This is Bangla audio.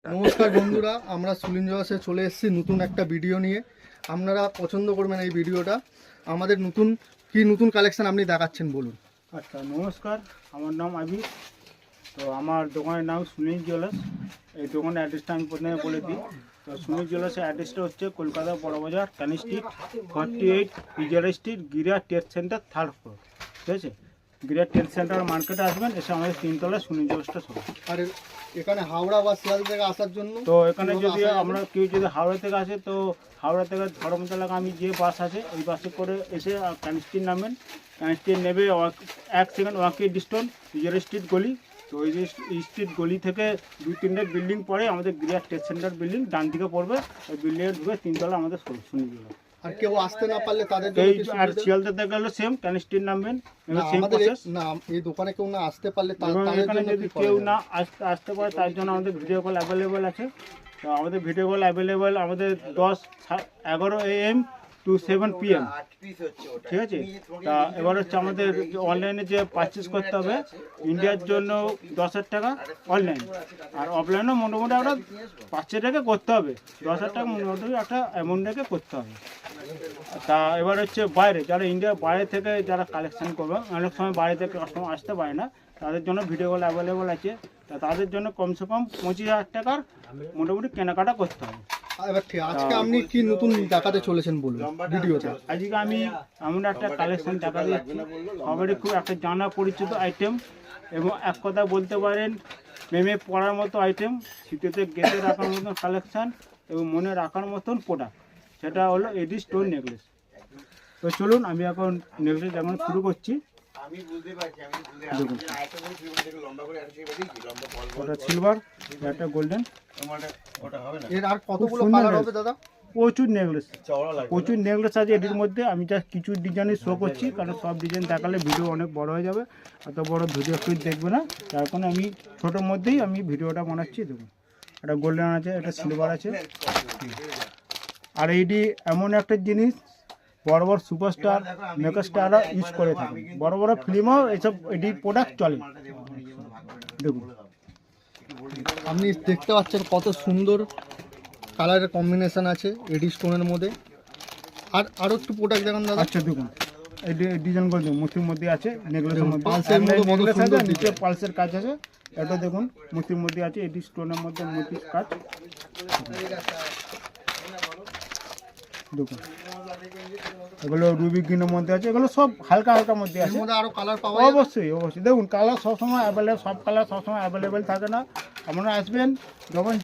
নমস্কার বন্ধুরা, আমরা সুলিন জয়সে চলে এসেছি নতুন একটা ভিডিও নিয়ে। আপনারা পছন্দ করবেন এই ভিডিওটা। আমাদের নতুন কালেকশন আপনি দেখাচ্ছেন, বলুন। আচ্ছা, নমস্কার, আমার নাম আবির। তো আমার দোকানের নাম সুনীল জুয়েলার্স। এই দোকানের অ্যাড্রেসটা আমি প্রথমে বলে দিই। তো সুনীল জুয়েলার্সের অ্যাড্রেসটা হচ্ছে কলকাতা বড়বাজার, ক্যানিং স্ট্রিট, 48 পিজারা স্ট্রিট, গিরা ট্রেড সেন্টার, 3rd ফ্লোর। ঠিক আছে, গিরা ট্রেড সেন্টার মার্কেটে আসবেন, এসে আমাদের 3তলায় সুনীল জুয়েলার্সটা সব। আর এখানে হাওড়া বা শিয়ালদা থেকে আসার জন্য, তো এখানে যদি আমরা কেউ যদি হাওড়া থেকে আসে, তো হাওড়া থেকে ধর্মতলা আমি যে বাস আছে ওই বাসে করে এসে ক্যানিং স্ট্রিট নামবেন। ক্যানিং স্ট্রিট নেবে 1 সেকেন্ড ওয়াকি ডিস্টেন্স পিজারা স্ট্রিট গলি। তো ওই যে স্ট্রিট গলি থেকে 2-3টে বিল্ডিং পরে আমাদের গিরা ট্রেড সেন্টার বিল্ডিং ডান দিকে পড়বে। ওই বিল্ডিংয়ে ঢুকে 3তলা আমাদের সুনীল জুয়েলার্স। আর কেউ আসতে না পারলে তাদের আর শিয়ালদা থেকে গেলে সেম ক্যানিং স্ট্রিট নামবেন, সেম আমাদের প্রসেস। না, এই দোকানে কেউ না আসতে পারলে এখানে যদি কেউ না আসতে পারে, তার জন্য আমাদের ভিডিও কল অ্যাভেলেবেল আছে। তো আমাদের ভিডিও কল অ্যাভেলেবেল আমাদের 11 AM to 7 PM। ঠিক আছে, তা এবার হচ্ছে আমাদের অনলাইনে যে পারচেস করতে হবে ইন্ডিয়ার জন্য 10,000 টাকা অনলাইন, আর অফলাইনেও মোটামুটি একটা 5,000 টাকা করতে হবে। 10,000 টাকা মোটামুটি একটা অ্যামাউন্ট রেখে করতে হবে। তা এবার হচ্ছে বাইরে যারা ইন্ডিয়ার বাইরে থেকে যারা কালেকশন করবে, অনেক সময় বাইরে থেকে কাস্টমার আসতে পারে না, তাদের জন্য ভিডিও কল অ্যাভেলেবেল আছে। তা তাদের জন্য কমসে কম 25,000 টাকার মোটামুটি কেনাকাটা করতে হবে। এবার ঠিক আজকে আপনি কি নতুন দেখাতে চলেছেন, বলুন ভিডিওতে। আজকে আমি এমন একটা কালেকশন দেখা দিচ্ছি, সবারই খুব একটা জানা পরিচিত আইটেম, এবং এক কথা বলতে পারেন মেমে পড়ার মতো আইটেম, শীতেতে গেঁথে রাখার মতন কালেকশান এবং মনে রাখার মতন প্রোডাক্ট, সেটা হলো এডি স্টোন নেকলেস। তো চলুন আমি এখন নেকলেস যেমন শুরু করছি। দেখুন, ওটা সিলভার, একটা গোল্ডেন। এর আর কতগুলো কালার হবে দাদা? প্রচুর নেকলেস আছে এটির মধ্যে। আমি জাস্ট কিছু ডিজাইনই শো করছি, কারণ সব ডিজাইন দেখালে ভিডিও অনেক বড় হয়ে যাবে, এত বড় ভিডিও ফিট দেখবে না, তার কারণে আমি ছোটোর মধ্যেই আমি ভিডিওটা বানাচ্ছি। দেখুন, একটা গোল্ডেন আছে, একটা সিলভার আছে। আর এইটি এমন একটা জিনিস বড় বড় সুপারস্টার মেগাস্টাররা ইউজ করে থাকে, বড় বড় ফিল্মও এইসব এডি প্রোডাক্ট চলে। দেখুন, আপনি দেখতে পাচ্ছেন কত সুন্দর কালারের কম্বিনেশন আছে এডি স্টোনের মধ্যে। আর আরো একটু প্রোডাক্ট দেখান দাদা। আচ্ছা দেখুন, এই ডিজাইনগুলো মুক্তির মধ্যে আছে, নেকলেসের মধ্যে পালসের মধ্যে কত সুন্দর নিচে পালসের কাজ আছে। এটা দেখুন মুক্তির মধ্যে আছে, এডি স্টোনের মধ্যে মুক্তির কাজ। দেখুন, এগুলো রুবিক গ্রিনের মধ্যে আছে, এগুলো সব হালকা হালকার মধ্যে আছে। আরো কালার পাওয়া অবশ্যই। দেখুন, কালার সবসময় অ্যাভেলেবেল, সব কালার সবসময় অ্যাভেলেবেল থাকে না। আপনারা আসবেন যখন